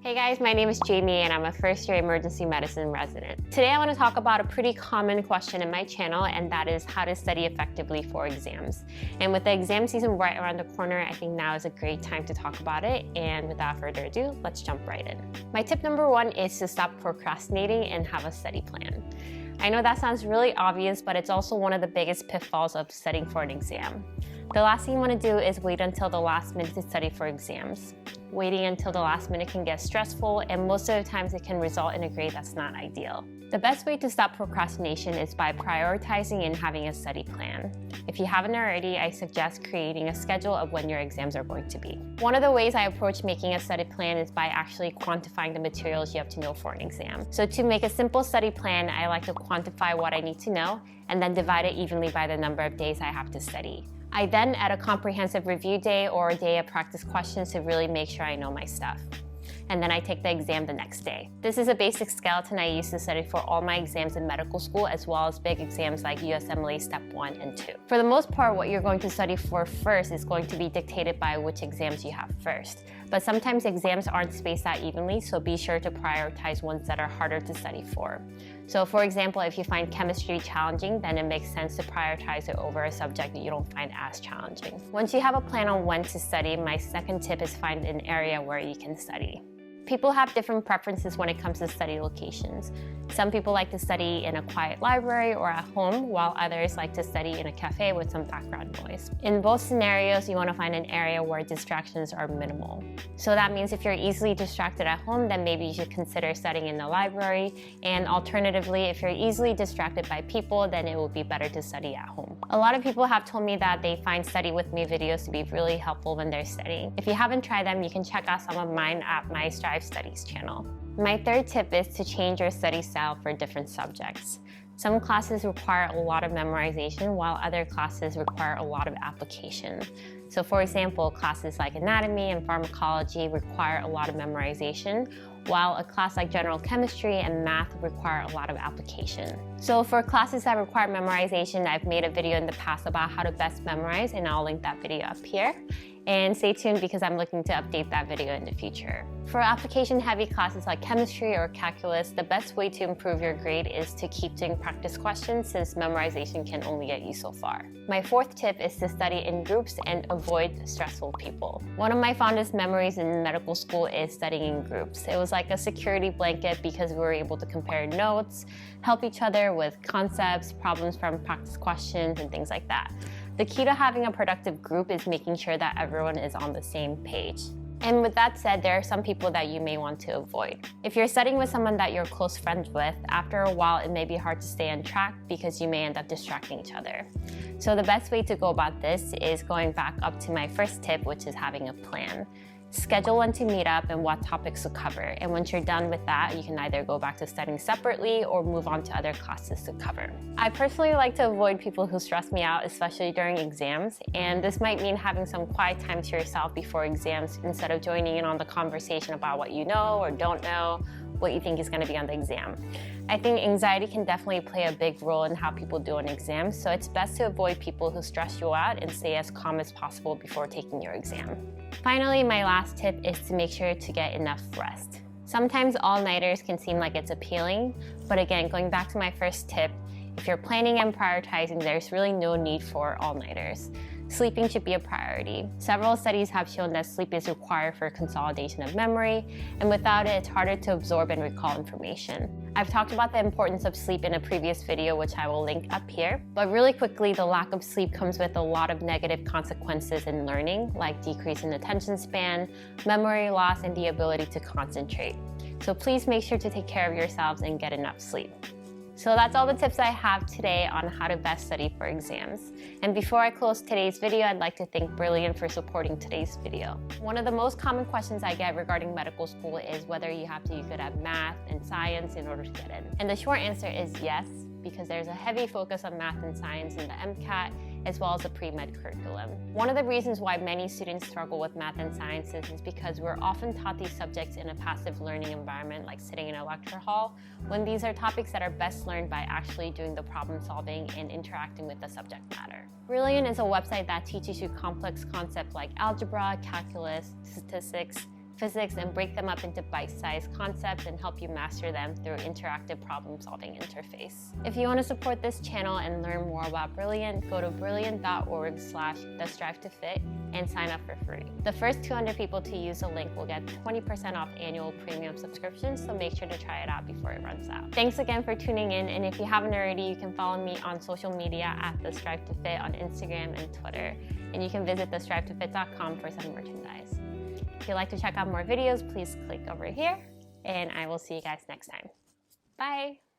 Hey guys, my name is Jamie and I'm a first-year emergency medicine resident. Today I want to talk about a pretty common question in my channel, and that is how to study effectively for exams. And with the exam season right around the corner, I think now is a great time to talk about it. And without further ado, let's jump right in. My tip number one is to stop procrastinating and have a study plan. I know that sounds really obvious, but it's also one of the biggest pitfalls of studying for an exam. The last thing you want to do is wait until the last minute to study for exams. Waiting until the last minute can get stressful, and most of the times it can result in a grade that's not ideal. The best way to stop procrastination is by prioritizing and having a study plan. If you haven't already, I suggest creating a schedule of when your exams are going to be. One of the ways I approach making a study plan is by actually quantifying the materials you have to know for an exam. So to make a simple study plan, I like to quantify what I need to know and then divide it evenly by the number of days I have to study. I then add a comprehensive review day or a day of practice questions to really make sure I know my stuff. And then I take the exam the next day. This is a basic skeleton I use to study for all my exams in medical school, as well as big exams like USMLE Step 1 and 2. For the most part, what you're going to study for first is going to be dictated by which exams you have first. But sometimes exams aren't spaced out evenly, so be sure to prioritize ones that are harder to study for. So for example, if you find chemistry challenging, then it makes sense to prioritize it over a subject that you don't find as challenging. Once you have a plan on when to study, my second tip is find an area where you can study. People have different preferences when it comes to study locations. Some people like to study in a quiet library or at home, while others like to study in a cafe with some background noise. In both scenarios, you want to find an area where distractions are minimal. So that means if you're easily distracted at home, then maybe you should consider studying in the library. And alternatively, if you're easily distracted by people, then it would be better to study at home. A lot of people have told me that they find Study With Me videos to be really helpful when they're studying. If you haven't tried them, you can check out some of mine at my Studies channel. My third tip is to change your study style for different subjects. Some classes require a lot of memorization, while other classes require a lot of application. So for example, classes like anatomy and pharmacology require a lot of memorization, while a class like general chemistry and math require a lot of application. So for classes that require memorization, I've made a video in the past about how to best memorize, and I'll link that video up here. And stay tuned because I'm looking to update that video in the future. For application-heavy classes like chemistry or calculus, the best way to improve your grade is to keep doing practice questions, since memorization can only get you so far. My fourth tip is to study in groups and avoid stressful people. One of my fondest memories in medical school is studying in groups. It was like a security blanket because we were able to compare notes, help each other with concepts, problems from practice questions, and things like that. The key to having a productive group is making sure that everyone is on the same page. And with that said, there are some people that you may want to avoid. If you're studying with someone that you're close friends with, after a while it may be hard to stay on track because you may end up distracting each other. So the best way to go about this is going back up to my first tip, which is having a plan. Schedule when to meet up and what topics to cover. And once you're done with that, you can either go back to studying separately or move on to other classes to cover. I personally like to avoid people who stress me out, especially during exams. And this might mean having some quiet time to yourself before exams instead of joining in on the conversation about what you know or don't know, what you think is going to be on the exam. I think anxiety can definitely play a big role in how people do on exams, so it's best to avoid people who stress you out and stay as calm as possible before taking your exam. Finally, my last tip is to make sure to get enough rest. Sometimes all-nighters can seem like it's appealing, but again, going back to my first tip, if you're planning and prioritizing, there's really no need for all-nighters. Sleeping should be a priority. Several studies have shown that sleep is required for consolidation of memory, and without it, it's harder to absorb and recall information. I've talked about the importance of sleep in a previous video, which I will link up here. But really quickly, the lack of sleep comes with a lot of negative consequences in learning, like decrease in attention span, memory loss, and the ability to concentrate. So please make sure to take care of yourselves and get enough sleep. So that's all the tips I have today on how to best study for exams. And before I close today's video, I'd like to thank Brilliant for supporting today's video. One of the most common questions I get regarding medical school is whether you have to be good at math and science in order to get in. And the short answer is yes, because there's a heavy focus on math and science in the MCAT, as well as the pre-med curriculum. One of the reasons why many students struggle with math and sciences is because we're often taught these subjects in a passive learning environment, like sitting in a lecture hall, when these are topics that are best learned by actually doing the problem solving and interacting with the subject matter. Brilliant is a website that teaches you complex concepts like algebra, calculus, statistics, physics and break them up into bite-sized concepts and help you master them through interactive problem-solving interface. If you want to support this channel and learn more about Brilliant, go to brilliant.org/TheStriveToFit and sign up for free. The first 200 people to use the link will get 20% off annual premium subscriptions, so make sure to try it out before it runs out. Thanks again for tuning in, and if you haven't already, you can follow me on social media at TheStriveToFit on Instagram and Twitter, and you can visit TheStriveToFit.com for some merchandise. If you'd like to check out more videos, please click over here, and I will see you guys next time. Bye!